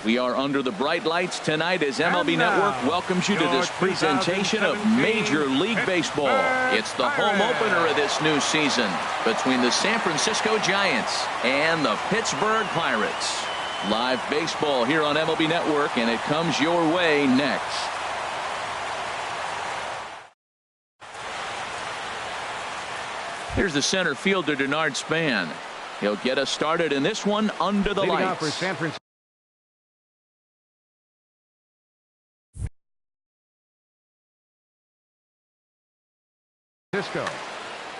We are under the bright lights tonight as MLB Network welcomes you to this presentation of Major League Baseball. It's the home opener of this new season between the San Francisco Giants and the Pittsburgh Pirates. Live baseball here on MLB Network, and it comes your way next. Here's the center fielder, Denard Span. He'll get us started in this one under the lights. For San Francisco.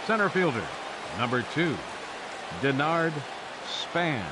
Center fielder, number 2, Denard Span.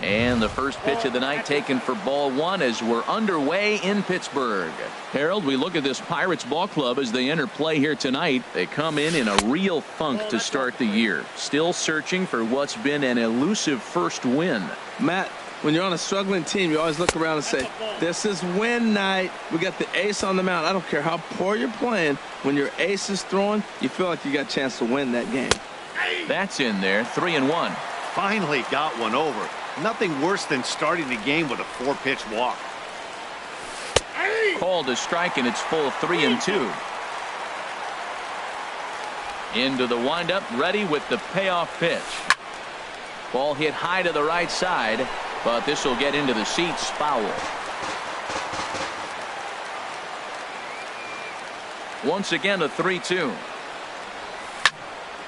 And the first pitch of the night taken for ball 1 as we're underway in Pittsburgh. Harold, we look at this Pirates ball club as they enter play here tonight. They come in a real funk to start the year. Still searching for what's been an elusive first win. Matt, when you're on a struggling team, you always look around and say, this is win night. We got the ace on the mound. I don't care how poor you're playing. When your ace is throwing, you feel like you got a chance to win that game. That's in there, 3-1. Finally got one over. Nothing worse than starting the game with a 4-pitch walk. Called a strike, and it's full 3-2. Into the windup, ready with the payoff pitch. Ball hit high to the right side, but this will get into the seats, foul. Once again, a 3-2.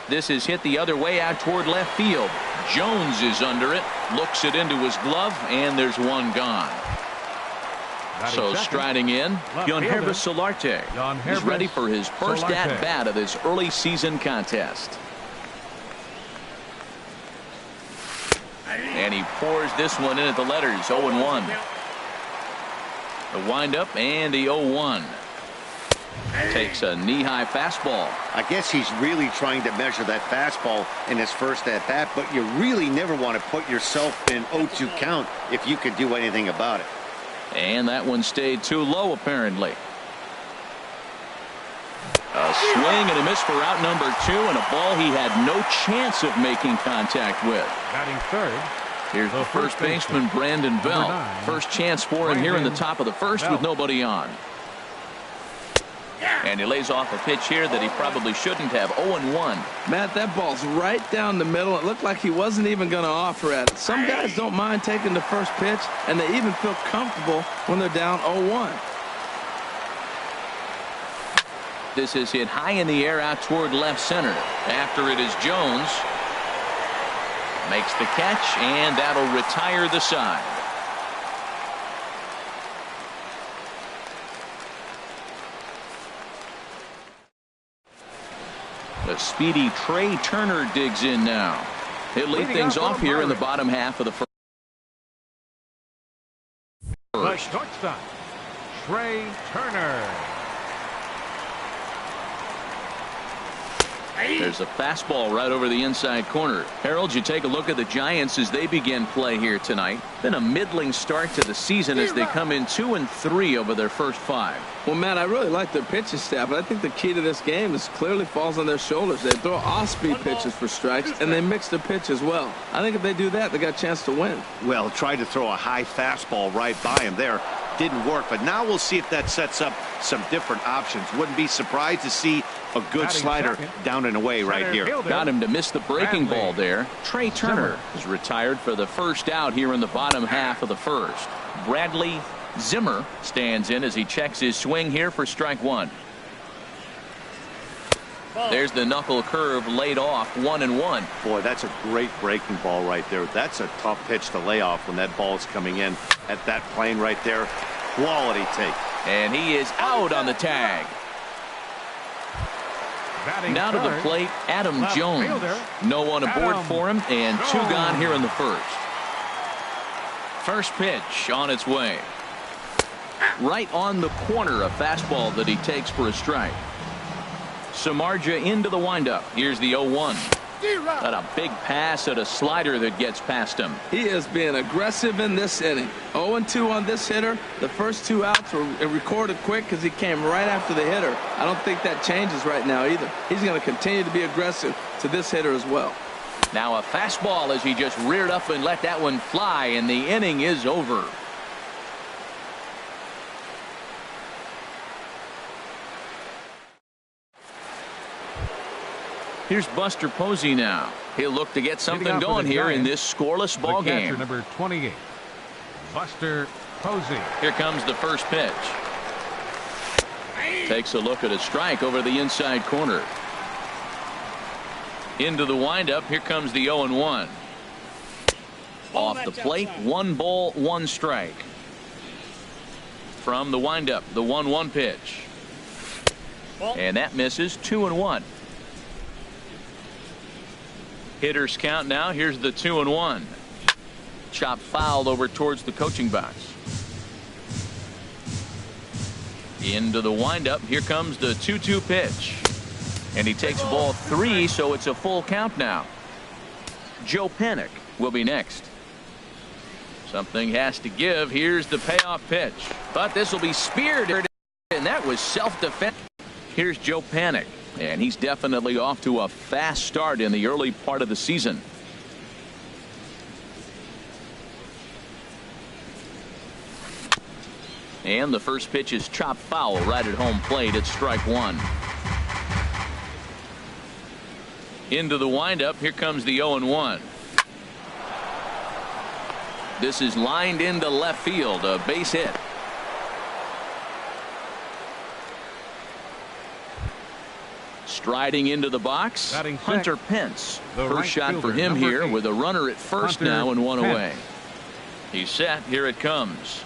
This is hit the other way out toward left field. Jones is under it, looks it into his glove, and there's one gone. So striding in, Yangervis Solarte is ready for his first at-bat of this early season contest. And he pours this one in at the letters, 0-1. The windup and the 0-1. Takes a knee-high fastball. I guess he's really trying to measure that fastball in his first at-bat, but you really never want to put yourself in 0-2 count if you could do anything about it. And that one stayed too low, apparently. A swing and a miss for out number 2, and a ball he had no chance of making contact with. Batting third. Here's the first baseman, Brandon Bell. First chance for him here in the top of the first with nobody on. And he lays off a pitch here that he probably shouldn't have. 0-1. Matt, that ball's right down the middle. It looked like he wasn't even going to offer at it. Some guys don't mind taking the first pitch, and they even feel comfortable when they're down 0-1. This is hit high in the air out toward left center. After it is Jones. Makes the catch, and that'll retire the side. The speedy Trey Turner digs in now. He'll lead things off here in the bottom half of the first. The shortstop, Trey Turner. There's a fastball right over the inside corner. Harold, you take a look at the Giants as they begin play here tonight. Been a middling start to the season as they come in 2-3 over their first 5. Well, Matt, I really like their pitching staff, but I think the key to this game is clearly falls on their shoulders. They throw off-speed pitches for strikes, and they mix the pitch as well. I think if they do that, they got a chance to win. Well, tried to throw a high fastball right by him there. Didn't work, but now we'll see if that sets up some different options. Wouldn't be surprised to see a good slider down and away right here. Got him to miss the breaking ball there. Trey Turner is retired for the first out here in the bottom half of the first. Bradley Zimmer stands in as he checks his swing here for strike 1. There's the knuckle curve laid off, 1-1. Boy, that's a great breaking ball right there. That's a tough pitch to lay off when that ball's coming in at that plane right there. Quality take. And he is out on the tag. Now to the plate, Adam Jones. No one aboard for him, and 2 gone here in the first. First pitch on its way. Right on the corner, a fastball that he takes for a strike. Samardzija into the windup. Here's the 0-1. Got a big pass at a slider that gets past him. He is being aggressive in this inning. 0-2 on this hitter. The first 2 outs were recorded quick because he came right after the hitter. I don't think that changes right now either. He's going to continue to be aggressive to this hitter as well. Now a fastball as he just reared up and let that one fly, and the inning is over. Here's Buster Posey now. He'll look to get something going here in this scoreless ball game. Number 28, Buster Posey. Here comes the first pitch. Takes a look at a strike over the inside corner. Into the windup. Here comes the 0-1. Off the plate, 1 ball, 1 strike. From the windup, the 1-1 pitch. And that misses. 2-1. Hitters count now. Here's the 2-1. Chop foul over towards the coaching box. Into the windup. Here comes the 2-2 pitch. And he takes ball 3, so it's a full count now. Joe Panik will be next. Something has to give. Here's the payoff pitch. But this will be speared. And that was self-defense. Here's Joe Panik. And he's definitely off to a fast start in the early part of the season. And the first pitch is chopped foul right at home plate. It's strike 1. Into the windup. Here comes the 0-1. This is lined into left field. A base hit. Striding into the box, Hunter Pence. First shot for him here with a runner at first now and 1 away. He's set. Here it comes.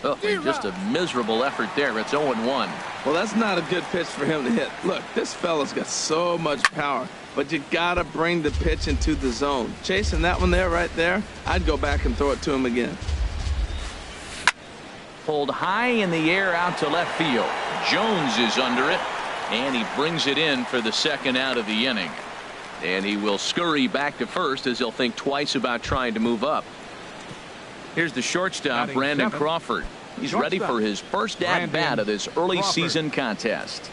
Oh, just a miserable effort there. It's 0-1. Well, that's not a good pitch for him to hit. Look, this fella's got so much power, but you got to bring the pitch into the zone. Chasing that one there, right there, I'd go back and throw it to him again. Pulled high in the air out to left field. Jones is under it. And he brings it in for the second out of the inning. And he will scurry back to first as he'll think twice about trying to move up. Here's the shortstop, Brandon Crawford. He's ready for his first at-bat of this early season contest.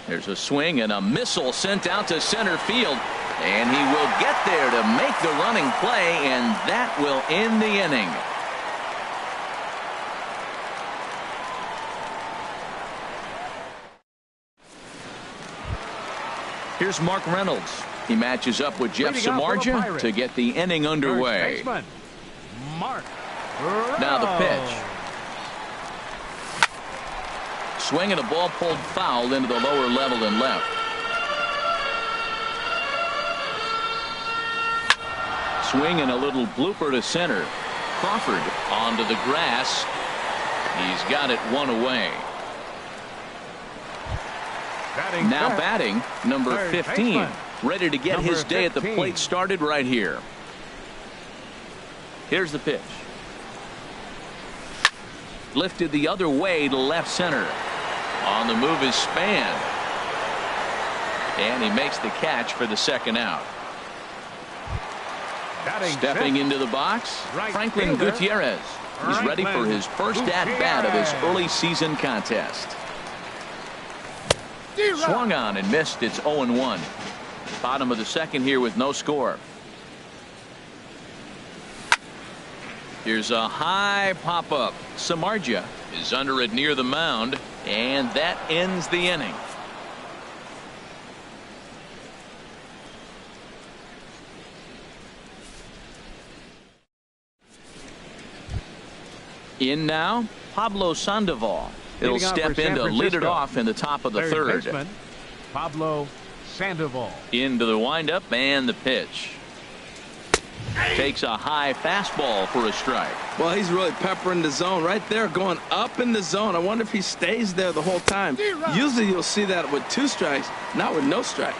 There's a swing and a missile sent out to center field. And he will get there to make the running play, and that will end the inning. Here's Mark Reynolds. He matches up with Jeff Samardzija to get the inning underway. Mark now the pitch. Swing and a ball pulled foul into the lower level and left. Swing and a little blooper to center. Crawford onto the grass. He's got it 1 away. Now batting, number 15, ready to get his day at the plate started right here. Here's the pitch. Lifted the other way to left center. On the move is Span. And he makes the catch for the second out. Stepping into the box, Franklin Gutierrez. He's ready for his first at-bat of this early season contest. Swung on and missed. It's 0-1. Bottom of the second here with no score. Here's a high pop-up. Samardzija is under it near the mound, and that ends the inning. In now, Pablo Sandoval. He'll step in to lead it off in the top of the third. Baseman, Pablo Sandoval. Into the windup and the pitch. Takes a high fastball for a strike. Well, he's really peppering the zone right there, going up in the zone. I wonder if he stays there the whole time. Usually you'll see that with 2 strikes, not with no strikes.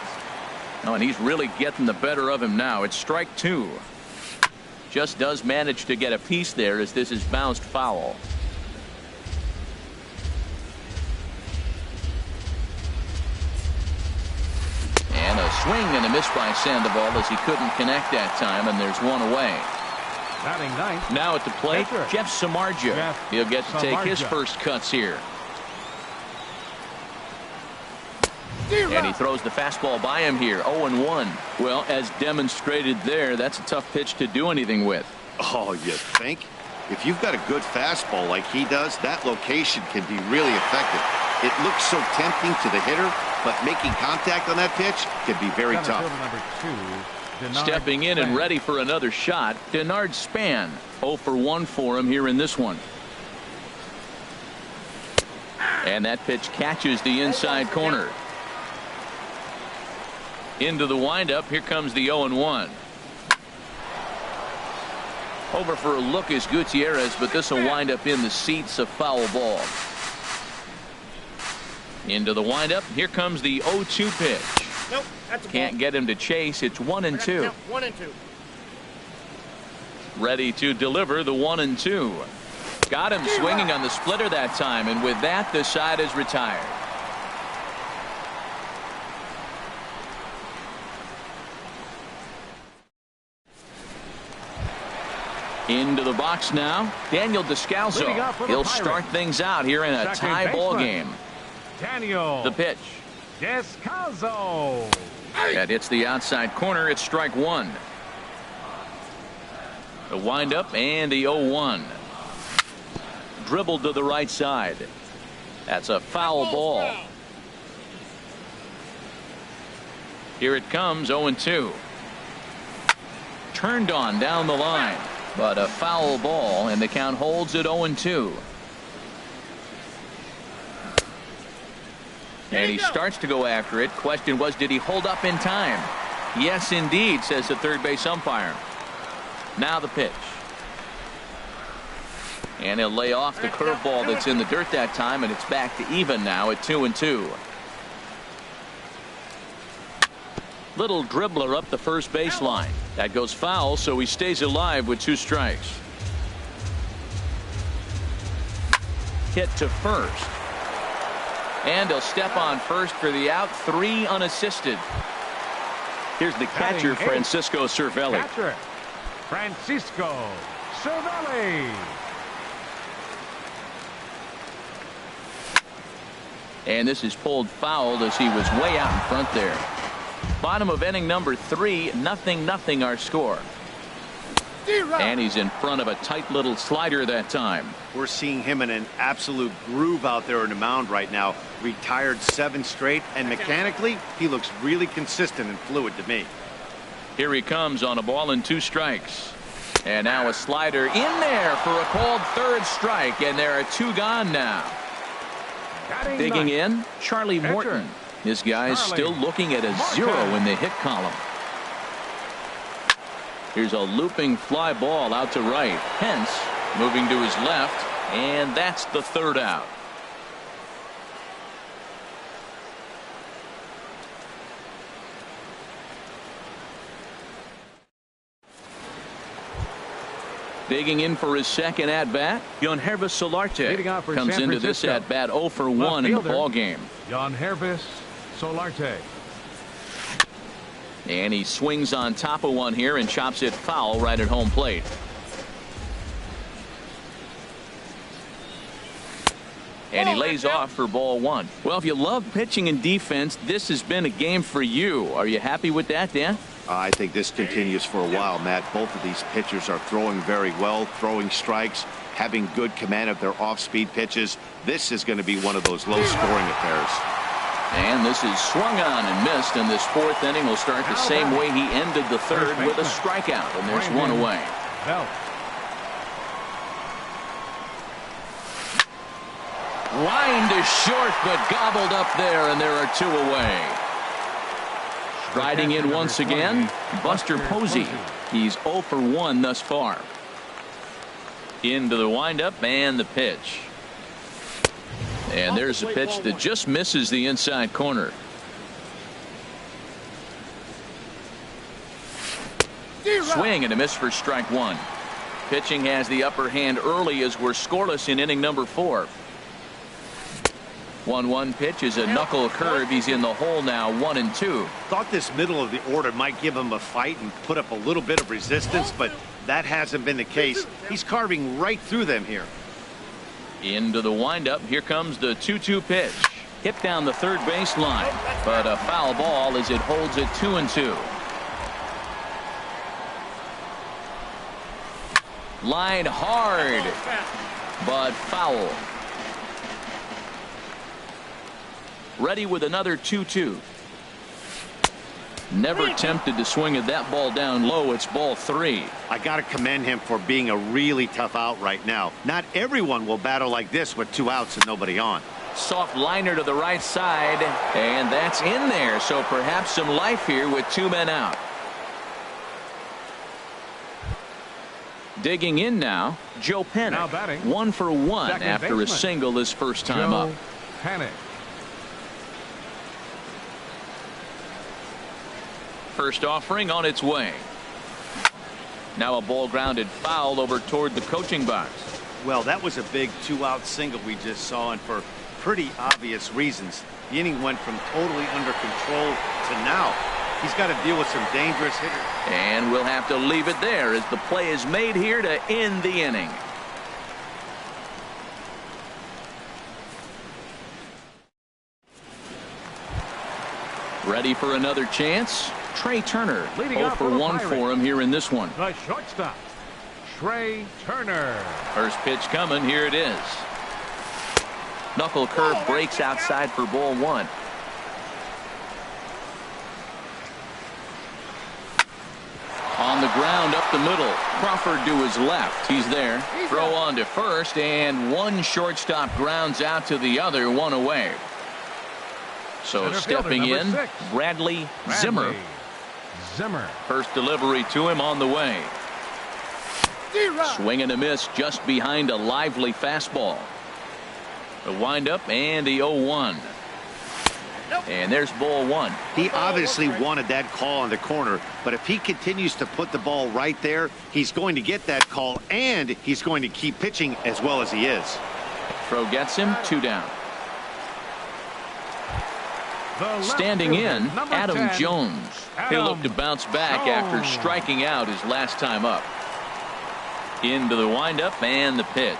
Oh, and he's really getting the better of him now. It's strike 2. Just does manage to get a piece there as this is bounced foul. And a swing and a miss by Sandoval as he couldn't connect that time, and there's 1 away. Batting ninth. Now at the plate, Jeff Samardzija. He'll get to take his first cuts here. And he throws the fastball by him here. 0-1. Well, as demonstrated there, that's a tough pitch to do anything with. Oh, you think? If you've got a good fastball like he does, that location can be really effective. It looks so tempting to the hitter, but making contact on that pitch can be very tough. Stepping in and ready for another shot, Denard Span. 0-1 for him here in this one. And that pitch catches the inside corner. Into the windup. Here comes the 0-1. Over for a look is Gutierrez, but this will wind up in the seats. A foul ball. Into the windup. Here comes the 0-2 pitch. Nope, that's a Can't ball. get him to chase. It's 1-2. 1-2. Ready to deliver the 1-2. Got him swinging on the splitter that time, and with that, the side is retired. Into the box now, Daniel Descalso. He'll start things out here in a tie ball game. Daniel. The pitch. Descalso. That hits the outside corner. It's strike one. The windup and the 0-1. Dribbled to the right side. That's a foul ball. Here it comes. 0-2. Turned on down the line, but a foul ball, and the count holds at 0-2. And he starts to go after it. Question was, did he hold up in time? Yes, indeed, says the third base umpire. Now the pitch. And he'll lay off the curveball that's in the dirt that time, and it's back to even now at 2-2. Little dribbler up the first baseline. That goes foul, so he stays alive with 2 strikes. Hit to first. And he'll step on first for the out. 3 unassisted. Here's the catcher, Francisco Cervelli. Catcher, Francisco Cervelli. And this is pulled foul as he was way out in front there. Bottom of inning number 3, 0-0 our score. And he's in front of a tight little slider that time. We're seeing him in an absolute groove out there in the mound right now. Retired 7 straight, and mechanically, he looks really consistent and fluid to me. Here he comes on a ball and 2 strikes. And now a slider in there for a called third strike, and there are 2 gone now. Digging in, Charlie Morton. This guy's still looking at a 0 in the hit column. Here's a looping fly ball out to right. Pence moving to his left, and that's the 3rd out. Digging in for his second at-bat, Yangervis Solarte comes into this at-bat 0-for-1 in the ball game. Yangervis Solarte. And he swings on top of one here and chops it foul right at home plate. And he lays off for ball 1. Well, if you love pitching and defense, this has been a game for you. Are you happy with that, Dan? I think this continues for a while, Matt. Both of these pitchers are throwing very well, throwing strikes, having good command of their off-speed pitches. This is going to be one of those low-scoring affairs. And this is swung on and missed, and this 4th inning will start the same way he ended the 3rd with a strikeout, and there's 1 away. Line to short, but gobbled up there, and there are 2 away. Riding in once again, Buster Posey. He's 0-for-1 thus far. Into the windup and the pitch. And there's a pitch that just misses the inside corner. Swing and a miss for strike 1. Pitching has the upper hand early as we're scoreless in inning number 4. 1-1 pitch is a knuckle curve. He's in the hole now, 1-2. Thought this middle of the order might give him a fight and put up a little bit of resistance, but that hasn't been the case. He's carving right through them here. Into the windup. Here comes the 2-2 pitch. Hit down the third baseline, but a foul ball as it holds it 2-2. Line hard, but foul. Ready with another 2-2. Never tempted to swing at that ball down low. It's ball 3. I got to commend him for being a really tough out right now. Not everyone will battle like this with 2 outs and nobody on. Soft liner to the right side, and that's in there. So perhaps some life here with 2 men out. Digging in now, Joe Panic. Now batting, 1 for 1 second after baseman, a single his first time up. Panic. First offering on its way. Now a ball grounded foul over toward the coaching box. Well, that was a big 2-out single we just saw, and for pretty obvious reasons. The inning went from totally under control to now. He's got to deal with some dangerous hitters. And we'll have to leave it there as the play is made here to end the inning. Ready for another chance? Trey Turner, Leading 0 off for for the 1 Pirates. for him here in this one. The shortstop, Trey Turner. First pitch coming. Here it is. Knuckle curve breaks outside for ball 1. On the ground up the middle. Crawford to his left. He's there. Throw on to first, and one shortstop grounds out to the other, 1 away. So Center stepping fielder, in, number 6. Bradley Zimmer. Zimmer. First delivery to him on the way. Swing and a miss just behind a lively fastball. The windup and the 0-1. And there's ball 1. He obviously wanted that call on the corner, but if he continues to put the ball right there, he's going to get that call, and he's going to keep pitching as well as he is. Throw gets him, 2 down. The left Standing fielder, in, number Adam 10, Jones. He'll look to bounce back after Jones. striking out his last time up. Into the windup and the pitch.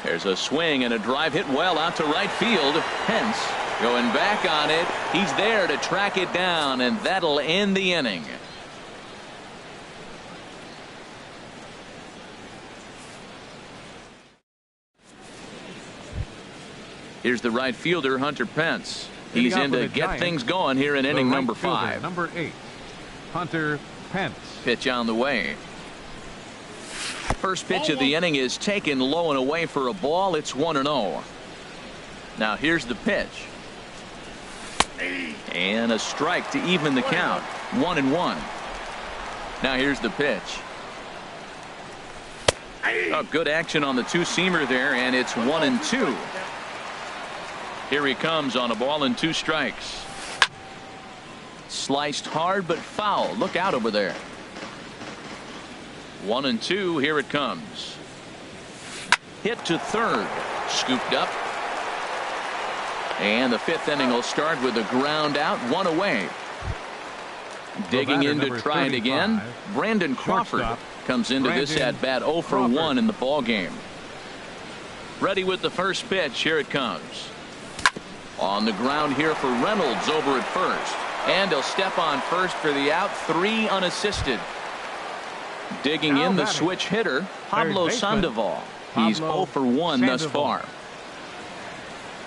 There's a swing and a drive hit well out to right field. Pence going back on it. He's there to track it down, and that'll end the inning. Here's the right fielder, Hunter Pence. He's in to get things going here in inning number 5. Number 8, Hunter Pence. Pitch on the way. First pitch of the inning is taken low and away for a ball. It's 1-0. Now here's the pitch. And a strike to even the count. 1-1. Now here's the pitch. Oh, good action on the two-seamer there, and it's 1-2. Here he comes on a ball and 2 strikes. Sliced hard but foul. Look out over there. 1-2. Here it comes. Hit to third. Scooped up. And the 5th inning will start with a ground out, 1 away. Digging in to try it again. Brandon Crawford comes into this at bat 0 for 1 in the ball game. Ready with the first pitch. Here it comes. On the ground here for Reynolds over at first. And he'll step on first for the out. 3 unassisted. Digging in the switch hitter, Pablo Sandoval. He's 0 for 1 thus far.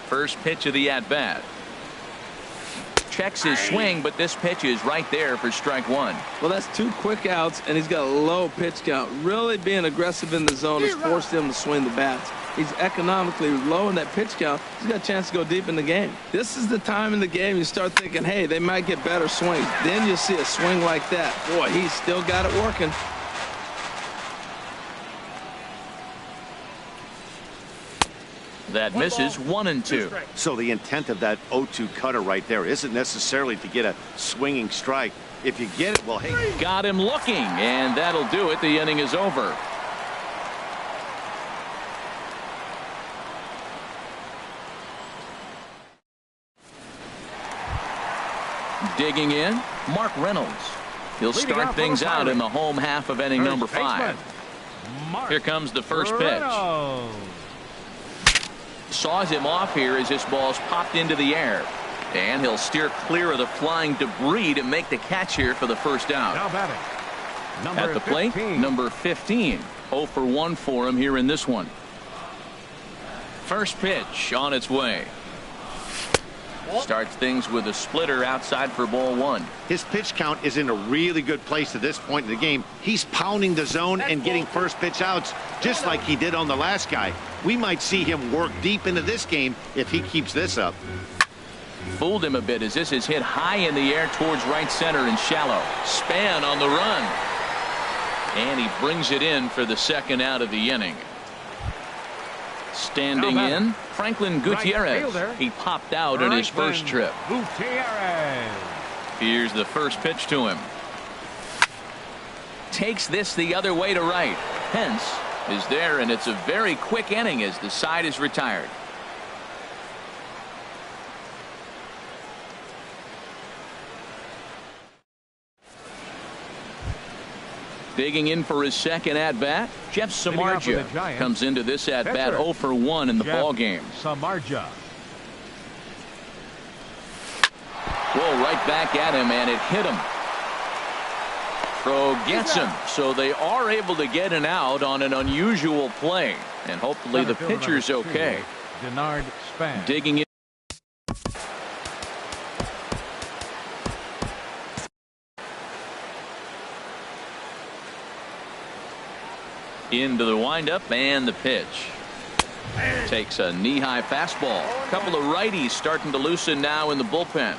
First pitch of the at-bat. Checks his swing, but this pitch is right there for strike 1. Well, that's 2 quick outs, and he's got a low pitch count. Really being aggressive in the zone has forced him to swing the bats. He's economically low in that pitch count. He's got a chance to go deep in the game. This is the time in the game you start thinking, hey, they might get better swings. Then you'll see a swing like that. Boy, he's still got it working. That misses 1-2. So the intent of that 0-2 cutter right there isn't necessarily to get a swinging strike. If you get it, well, hey. Got him looking, and that'll do it. The inning is over. Digging in, Mark Reynolds. He'll start things out in the home half of inning number 5. Here comes the first pitch. Saws him off here as this ball's popped into the air. And he'll steer clear of the flying debris to make the catch here for the first out. Now batting, number At the plate, 15. number 15. 0 for 1 for him here in this one. First pitch on its way. Starts things with a splitter outside for ball 1. His pitch count is in a really good place at this point in the game. He's pounding the zone and getting first pitch outs just like he did on the last guy. We might see him work deep into this game if he keeps this up. Fooled him a bit as this is hit high in the air towards right center and shallow. Span on the run. And he brings it in for the second out of the inning. Standing in, Franklin Gutierrez. He popped out on his first trip. Gutierrez. Here's the first pitch to him. Takes this the other way to right. Pence is there, and it's a very quick inning as the side is retired. Digging in for his second at-bat, Jeff Samardzija comes into this at-bat 0 for 1 in the ball game. Samardzija. Well, right back at him, and it hit him. Throw gets him, so they are able to get an out on an unusual play, and hopefully the pitcher's okay. Denard Span. Digging in. Into the windup and the pitch. Takes a knee-high fastball. A couple of righties starting to loosen now in the bullpen.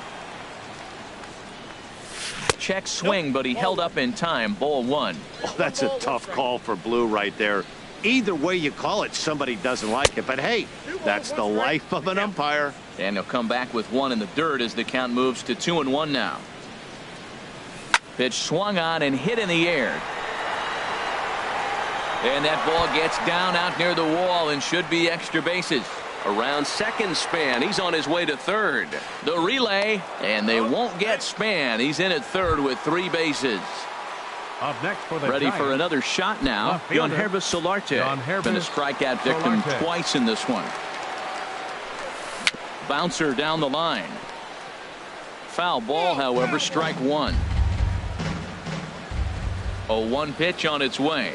Check swing, but he held up in time. Ball 1. Oh, that's a tough call for Blue right there. Either way you call it, somebody doesn't like it. But hey, that's the life of an umpire. And he'll come back with one in the dirt as the count moves to 2-1 now. Pitch swung on and hit in the air. And that ball gets down out near the wall and should be extra bases. Around second, Span. He's on his way to third. The relay, and they won't get Span. He's in at third with 3 bases. Up next for the Ready Giants, for another shot now. Yohanherbis Solarte. Been a strikeout victim twice in this one. Bouncer down the line. Foul ball, however, strike 1. A 1 pitch on its way.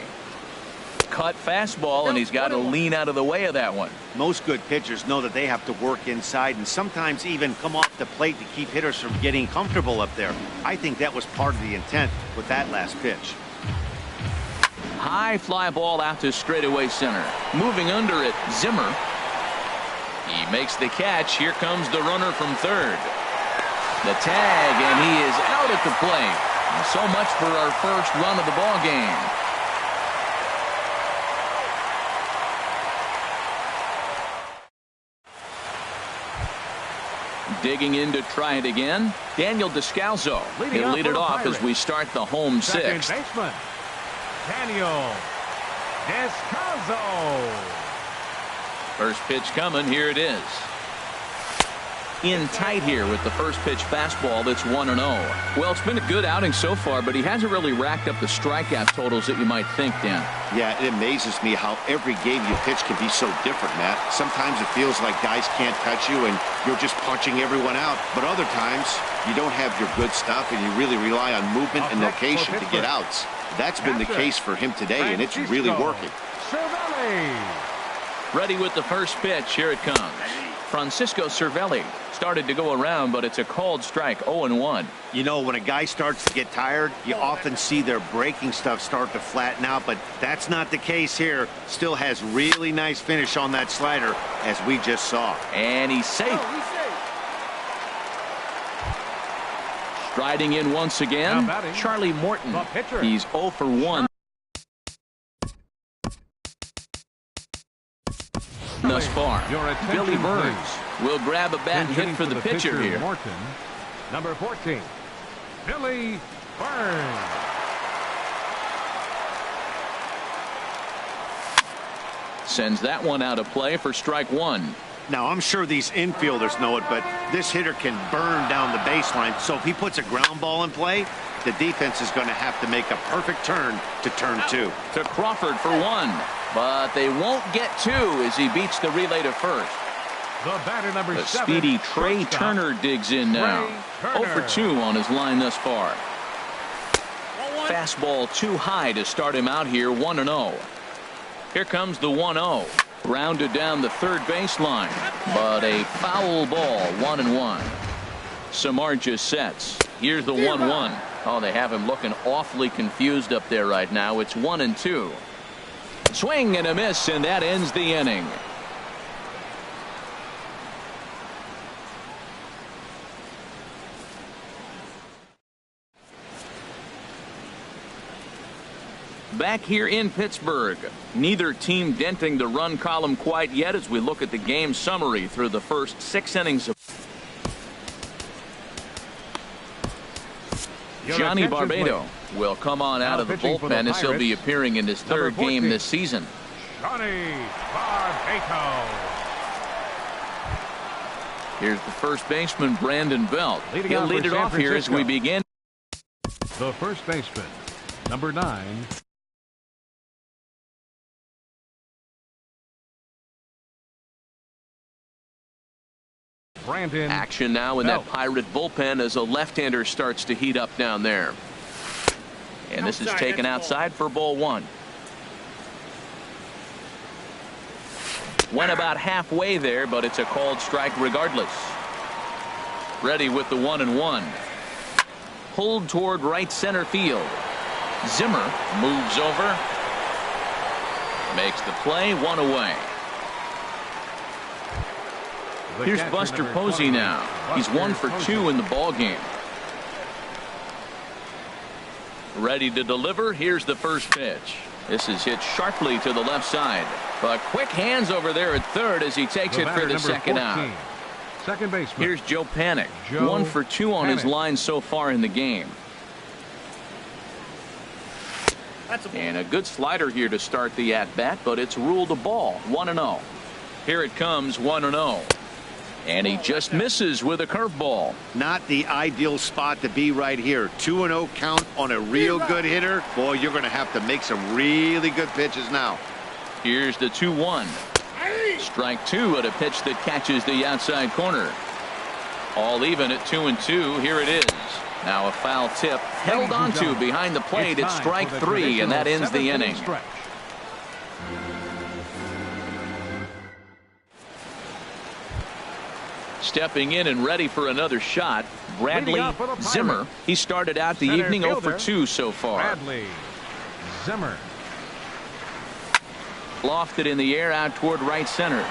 Cut fastball, and he's got to lean out of the way of that one. Most good pitchers know that they have to work inside and sometimes even come off the plate to keep hitters from getting comfortable up there. I think that was part of the intent with that last pitch. High fly ball out to straightaway center. Moving under it, Zimmer. He makes the catch. Here comes the runner from third. The tag, and he is out at the plate. So much for our first run of the ball game. Digging in to try it again, Daniel Descalso. He'll lead it off as we start the home sixth. Second baseman, Daniel Descalso. First pitch coming. Here it is. In tight here with the first pitch fastball that's 1-0. Well, it's been a good outing so far, but he hasn't really racked up the strikeout totals that you might think, Dan. Yeah, it amazes me how every game you pitch can be so different, Matt. Sometimes it feels like guys can't touch you and you're just punching everyone out. But other times you don't have your good stuff and you really rely on movement and location to get outs. That's been the case for him today, and it's really working. Ready with the first pitch. Here it comes. Francisco Cervelli started to go around, but it's a called strike. 0-1. You know, when a guy starts to get tired, you often see their breaking stuff start to flatten out, but that's not the case here. Still has really nice finish on that slider, as we just saw. And he's safe. Striding in once again, Charlie Morton. He's 0 for 1 thus far. Billy Burns will grab a bat and hit for the pitcher here. Morton, number 14, Billy Burns. Sends that one out of play for strike 1. Now, I'm sure these infielders know it, but this hitter can burn down the baseline. So if he puts a ground ball in play, the defense is going to have to make a perfect turn to turn 2. To Crawford for 1. But they won't get 2 as he beats the relay to first. The batter, number The 7. speedy Trey shortstop, Turner digs in now. Trey 0 Turner. for 2 on his line thus far. Fastball too high to start him out here, 1-0. Here comes the 1-0. Grounded down the third baseline, but a foul ball, 1-1. Samardzija sets. Here's the 1-1. Oh, they have him looking awfully confused up there right now. It's 1-2. Swing and a miss, and that ends the inning. Back here in Pittsburgh, neither team denting the run column quite yet as we look at the game summary through the first 6 innings of Johnny Barbado will come on out of the bullpen as he'll be appearing in his third game this season. Johnny Barbado. Here's the first baseman, Brandon Belt. Leading He'll off lead for it San off here as we Francisco. begin. The first baseman, number 9. Brandon. Action now in that Pirate bullpen as a left-hander starts to heat up down there. And this is taken outside for ball 1. Went about halfway there, but it's a called strike regardless. Ready with the 1-1. Pulled toward right center field. Zimmer moves over. Makes the play, 1 away. Here's Buster Posey now. He's 1 for 2 in the ball game. Ready to deliver. Here's the first pitch. This is hit sharply to the left side. But quick hands over there at third as he takes it for the second out. Second baseman. Here's Joe Panik. Joe 1 for 2 on his Panik. line so far in the game. And a good slider here to start the at-bat, but it's ruled a ball. 1-0. Here it comes, 1-0. And he just misses with a curveball. Not the ideal spot to be right here. 2-0 count on a real good hitter. Boy, you're going to have to make some really good pitches now. Here's the 2-1. Strike 2 at a pitch that catches the outside corner. All even at 2-2. Here it is. Now a foul tip held onto behind the plate at strike 3, and that ends the inning. Stepping in and ready for another shot, Bradley Zimmer. He started out the evening 0 for 2 so far. Bradley Zimmer. Lofted in the air out toward right center.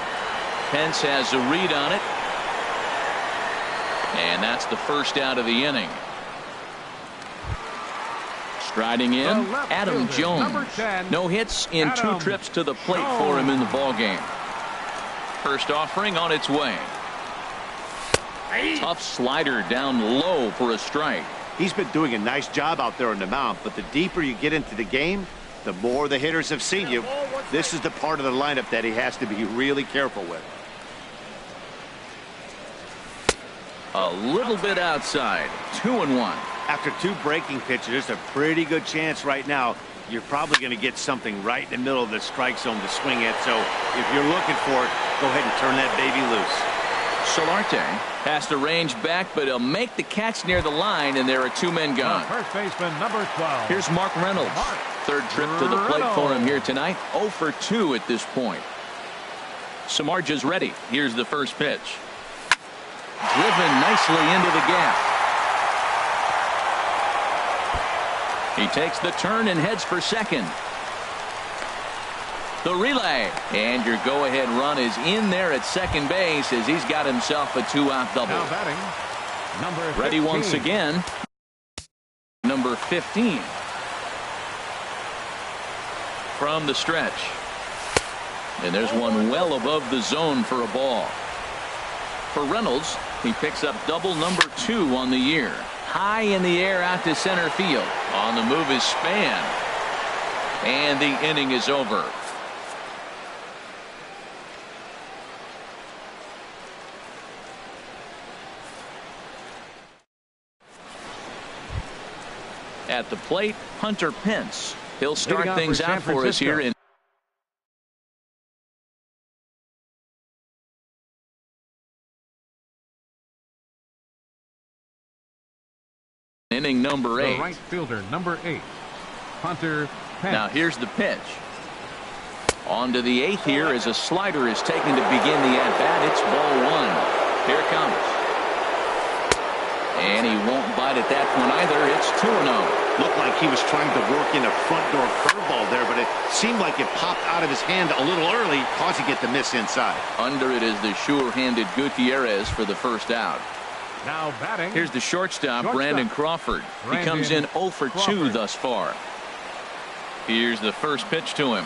Pence has a read on it. And that's the first out of the inning. Striding in, Adam Jones. No hits in 2 trips to the plate for him in the ballgame. First offering on its way. Tough slider down low for a strike. He's been doing a nice job out there on the mound, but the deeper you get into the game, the more the hitters have seen you. This is the part of the lineup that he has to be really careful with. A little bit outside. 2-1. After 2 breaking pitches, there's a pretty good chance right now you're probably going to get something right in the middle of the strike zone to swing at. So if you're looking for it, go ahead and turn that baby loose. Solarte has to range back, but he'll make the catch near the line, and there are 2 men gone. First baseman, number 12. Here's Mark Reynolds. Third trip to the plate for him here tonight. 0 for 2 at this point. Samardzija's ready. Here's the first pitch. Driven nicely into the gap. He takes the turn and heads for second. The relay, and your go-ahead run is in there at second base as he's got himself a 2-out double. Now batting, number 15. Ready once again. Number 15. From the stretch. And there's one well above the zone for a ball. For Reynolds, he picks up double number 2 on the year. High in the air out to center field. On the move is Span. And the inning is over. At the plate, Hunter Pence. He'll start things out for us here in inning number 8. The right fielder, number 8, Hunter Pence. Now here's the pitch. On to the 8th here as a slider is taken to begin the at-bat. It's ball 1. Here it comes. And he won't bite at that one either. It's 2-0. Looked like he was trying to work in a front door curveball there, but it seemed like it popped out of his hand a little early, causing it to miss inside. Under it is the sure-handed Gutierrez for the first out. Now batting. Here's the shortstop, Brandon Crawford. He comes in 0 for 2 thus far. Here's the first pitch to him.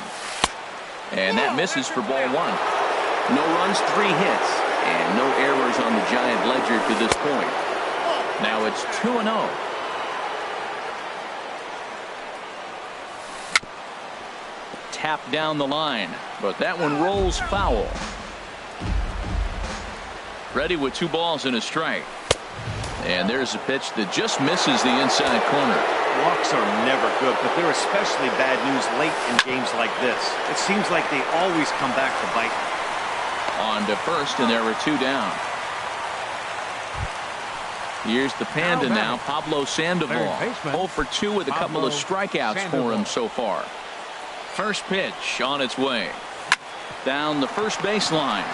And that misses for ball 1. No runs, 3 hits, and no errors on the Giant ledger to this point. Now it's 2-0. Tap down the line, but that one rolls foul. Ready with 2 balls and a strike. And there's a pitch that just misses the inside corner. Walks are never good, but they're especially bad news late in games like this. It seems like they always come back to bite. On to first, and there were 2 down. Here's the Panda now, Pablo Sandoval. 0 for 2 with a couple of strikeouts for him so far. First pitch on its way. Down the first baseline.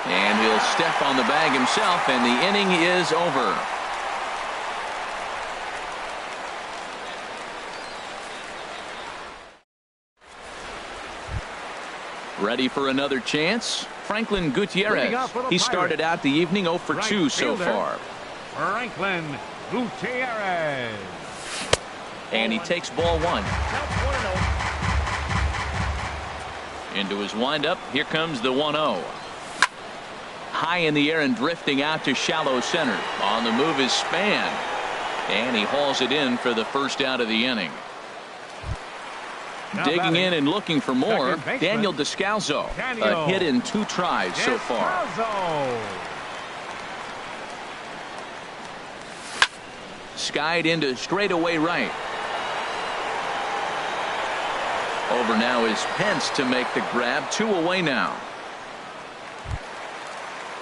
And he'll step on the bag himself, and the inning is over. Ready for another chance? Franklin Gutierrez. He started out the evening 0 for 2 so far. Franklin Gutierrez. And he takes ball 1. Into his windup. Here comes the 1-0. High in the air and drifting out to shallow center. On the move is Span. And he hauls it in for the first out of the inning. Digging in and looking for more, Daniel Descalzo. A hit in 2 tries so far. Skied into straightaway right. Over now is Pence to make the grab. 2 away now.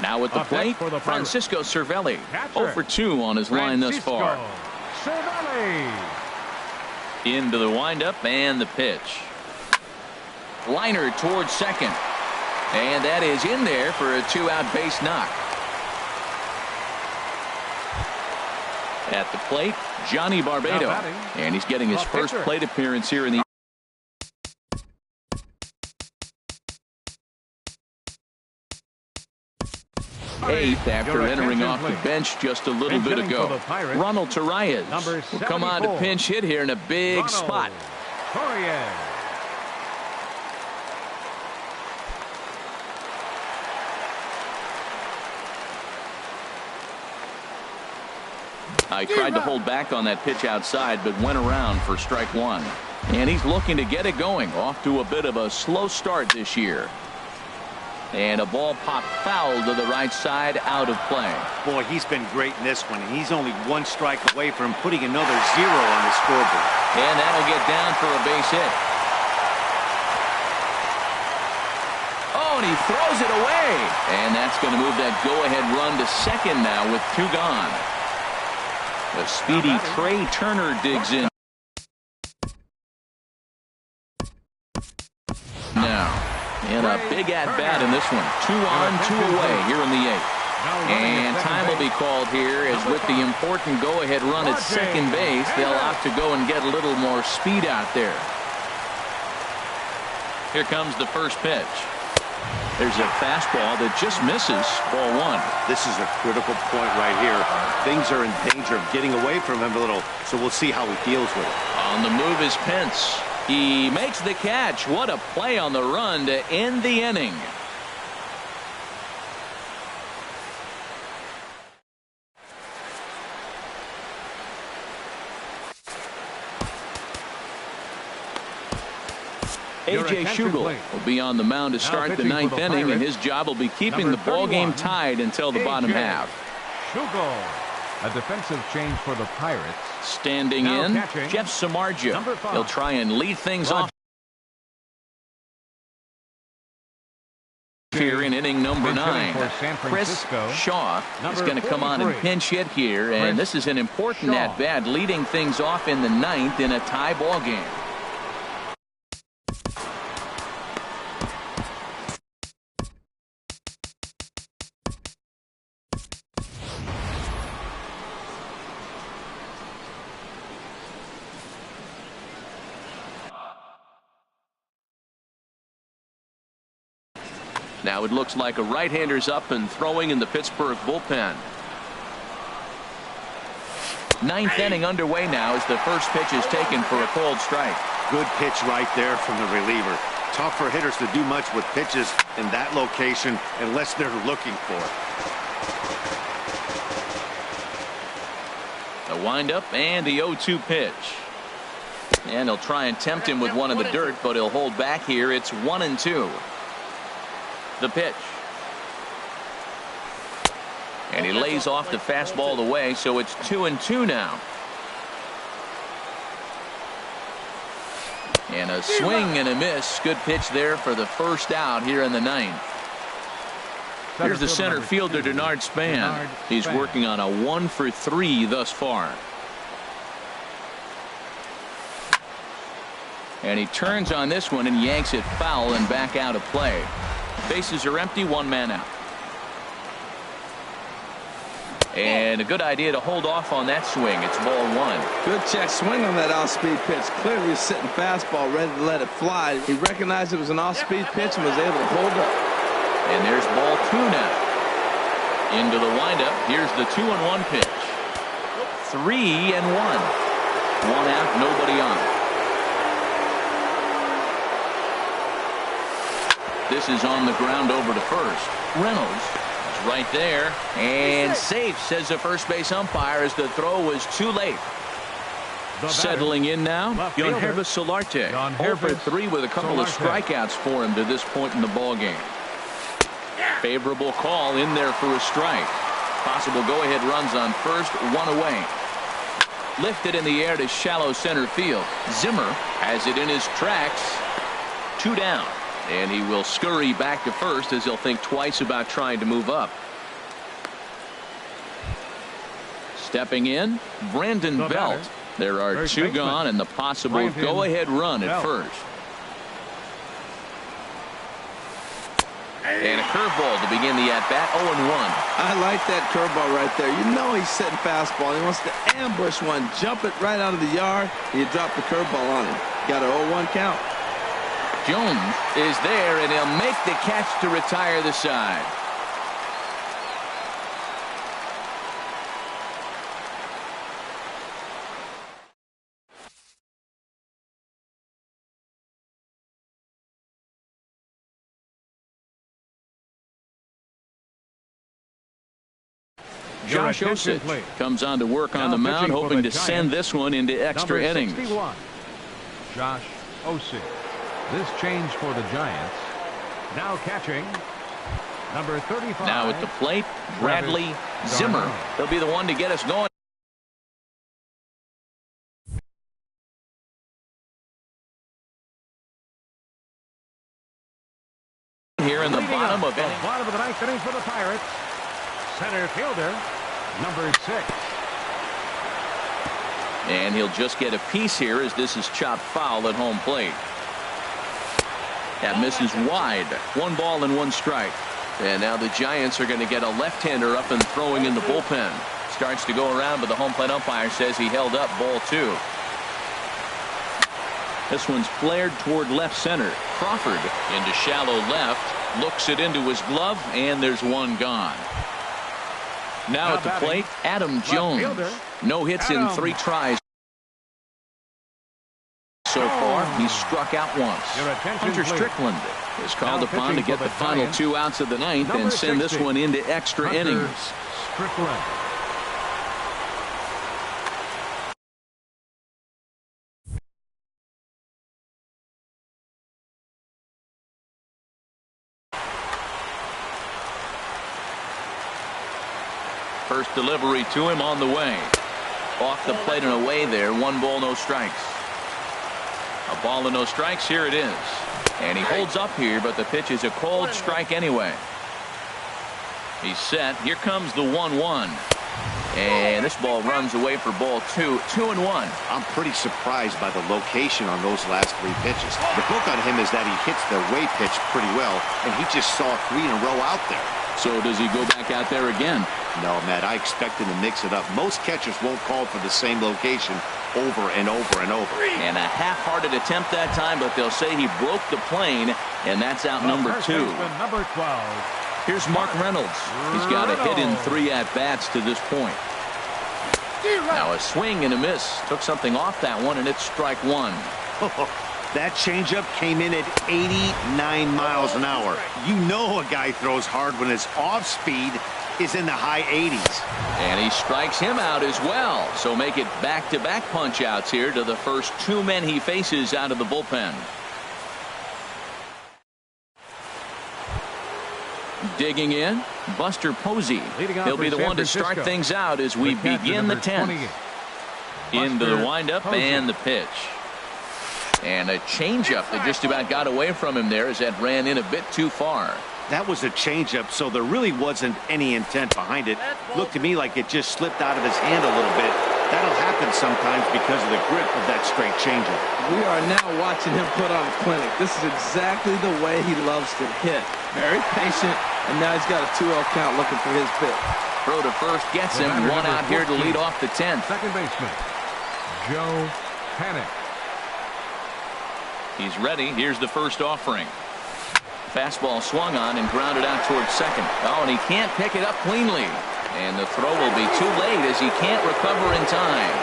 Now at the plate, Francisco Cervelli. 0 for 2 on his line thus far. Into the windup and the pitch. Liner towards second. And that is in there for a 2-out base knock. At the plate, Johnny Barbado. And he's getting his first plate appearance here in the 8th after entering off the bench just a little bit ago. Ronald Torreyes will come on to pinch hit here in a big spot. I tried to hold back on that pitch outside, but went around for strike 1. And he's looking to get it going. Off to a bit of a slow start this year. And a ball popped foul to the right side, out of play. Boy, he's been great in this one, and he's only 1 strike away from putting another 0 on the scoreboard. And that'll get down for a base hit. Oh, and he throws it away. And that's going to move that go-ahead run to second now with 2 gone. The speedy Trey Turner digs in. Now. And a big at-bat in this one. 2 on, 2 away here in the 8th. And time will be called here as with the important go-ahead run at second base, they'll opt to go and get a little more speed out there. Here comes the first pitch. There's a fastball that just misses ball 1. This is a critical point right here. Things are in danger of getting away from him a little, so we'll see how he deals with it. On the move is Pence. He makes the catch. What a play on the run to end the inning. A.J. Schugel will be on the mound to start the 9th inning, and his job will be keeping the ball game tied until the bottom half. Schugel, a defensive change for the Pirates. Standing in, Jeff Samardzija. He'll try and lead things off. here in inning number Pinch hitting 9. for San Chris Francisco, Shaw is number going to come on and 43. pinch hit here, and Chris this is an important Shaw. at-bat, leading things off in the 9th in a tie ball game. Now it looks like a right-hander's up and throwing in the Pittsburgh bullpen. 9th inning underway now as the first pitch is taken for a cold strike. Good pitch right there from the reliever. Tough for hitters to do much with pitches in that location unless they're looking for it. The windup and the 0-2 pitch. And he'll try and tempt him with one in the dirt, but he'll hold back here. It's 1-2. The pitch. And he lays off the fastball away, so it's 2-2 now. And a swing and a miss. Good pitch there for the first out here in the 9th. Here's the center fielder, Denard Span. He's working on a 1-for-3 thus far. And he turns on this one and yanks it foul and back out of play. Bases are empty, 1 man out. And a good idea to hold off on that swing. It's ball 1. Good check swing on that off-speed pitch. Clearly a sitting fastball ready to let it fly. He recognized it was an off-speed pitch and was able to hold up. And there's ball 2 now. Into the windup. Here's the 2-1 pitch. 3-1. 1 out, nobody on. This is on the ground over to first. Reynolds is right there and safe, says the first base umpire, as the throw was too late. Settling in now, Yangervis Solarte. 0-for-3 with a couple of strikeouts for him to this point in the ball game. Favorable call in there for a strike. Possible go-ahead runs on first, 1 away. Lifted in the air to shallow center field. Zimmer has it in his tracks. 2 down. And he will scurry back to first as he'll think twice about trying to move up. Stepping in, Brandon Belt. There are 2 gone and the possible go-ahead run at first. And a curveball to begin the at-bat, 0-1. I like that curveball right there. You know he's sitting fastball. He wants to ambush one, jump it right out of the yard, and you drop the curveball on him. Got an 0-1 count. Jones is there, and he'll make the catch to retire the side. Josh Osich comes on to work on the mound, hoping to send this one into extra innings. Josh Osich. This change for the Giants. Now catching, number 35. Now at the plate, Bradley Zimmer. He'll be the one to get us going. Here in the bottom of inning. Bottom of the 9th inning for the Pirates. Center fielder, number 6. And he'll just get a piece here as this is chopped foul at home plate. That misses wide. 1 ball and 1 strike. And now the Giants are going to get a left-hander up and throwing in the bullpen. Starts to go around, but the home plate umpire says he held up ball 2. This one's flared toward left center. Crawford into shallow left. Looks it into his glove, and there's 1 gone. Now at the plate, Adam Jones. No hits in 3 tries so far. He's struck out once. Hunter Strickland is called upon to get the final 2 outs of the 9th and send this one into extra innings. Strickland. First delivery to him on the way. Off the plate and away there. 1 ball, no strikes. A ball and no strikes. Here it is. And he holds up here, but the pitch is a cold strike anyway. He's set. Here comes the 1-1. And this ball runs away for ball 2. 2-1. I'm pretty surprised by the location on those last 3 pitches. The book on him is that he hits the way pitch pretty well, and he just saw 3 in a row out there. So does he go back out there again? No, Matt, I expect him to mix it up. Most catchers won't call for the same location over and over and over. And a half-hearted attempt that time, but they'll say he broke the plane, and that's out number 2. Number 12. Here's Mark Reynolds. He's got a hit in 3 at-bats to this point. Now a swing and a miss. Took something off that one, and it's strike 1. That changeup came in at 89 miles an hour. You know a guy throws hard when his off-speed is in the high 80s. And he strikes him out as well. So make it back-to-back punch-outs here to the first 2 men he faces out of the bullpen. Digging in, Buster Posey. He'll be the one to start things out as we begin the 10th. Into the windup and the pitch. And a changeup that just about got away from him there as that ran in a bit too far. That was a changeup, so there really wasn't any intent behind it. Looked to me like it just slipped out of his hand a little bit. That'll happen sometimes because of the grip of that straight changeup. We are now watching him put on a clinic. This is exactly the way he loves to hit. Very patient, and now he's got a 2-0 count looking for his pitch. Throw to first gets him. 1 out here to lead off the 10th. Second baseman, Joe Panic. He's ready. Here's the first offering. Fastball swung on and grounded out towards second. Oh, and he can't pick it up cleanly. And the throw will be too late as he can't recover in time.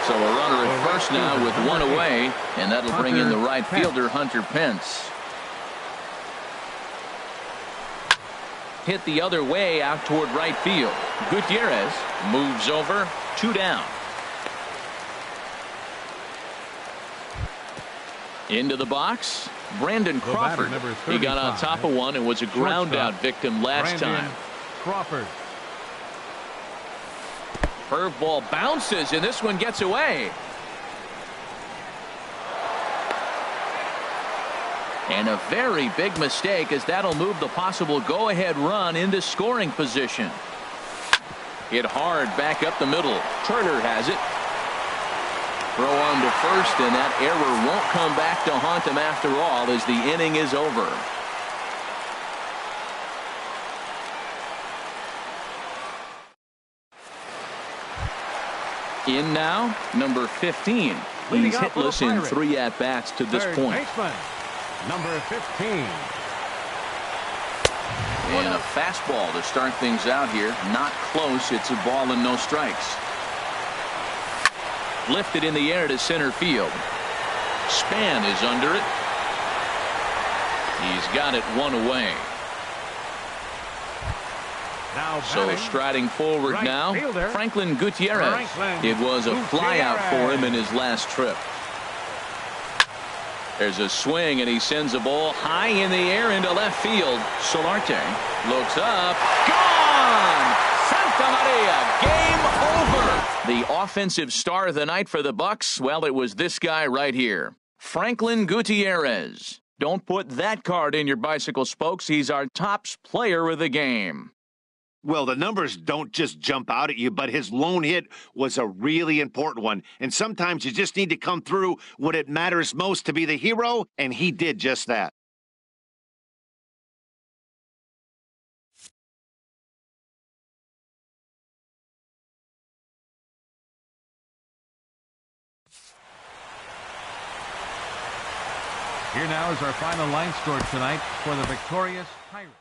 So a runner at first now with 1 away, and that'll bring in the right fielder, Hunter Pence. Hit the other way out toward right field. Gutierrez moves over. 2 down. Into the box, Brandon Crawford. He got on top of one and was a ground out victim last time. Crawford. Curveball bounces, and this one gets away. And a very big mistake, as that'll move the possible go-ahead run into scoring position. Hit hard back up the middle. Turner has it. Throw on to first, and that error won't come back to haunt him after all as the inning is over. In now, number 15. He's hitless in 3 at-bats to this point. Number 15. And a fastball to start things out here. Not close. It's a ball and no strikes. Lifted in the air to center field. Span is under it. He's got it 1 away. So striding forward right now, fielder, Franklin Gutierrez. It was a flyout for him in his last trip. There's a swing, and he sends a ball high in the air into left field. Solarte looks up. Gone! Santa Maria, game over. The offensive star of the night for the Bucks, well, it was this guy right here, Franklin Gutierrez. Don't put that card in your bicycle spokes. He's our top player of the game. Well, the numbers don't just jump out at you, but his lone hit was a really important one. And sometimes you just need to come through when it matters most to be the hero, and he did just that. Here now is our final line score tonight for the victorious Pirates.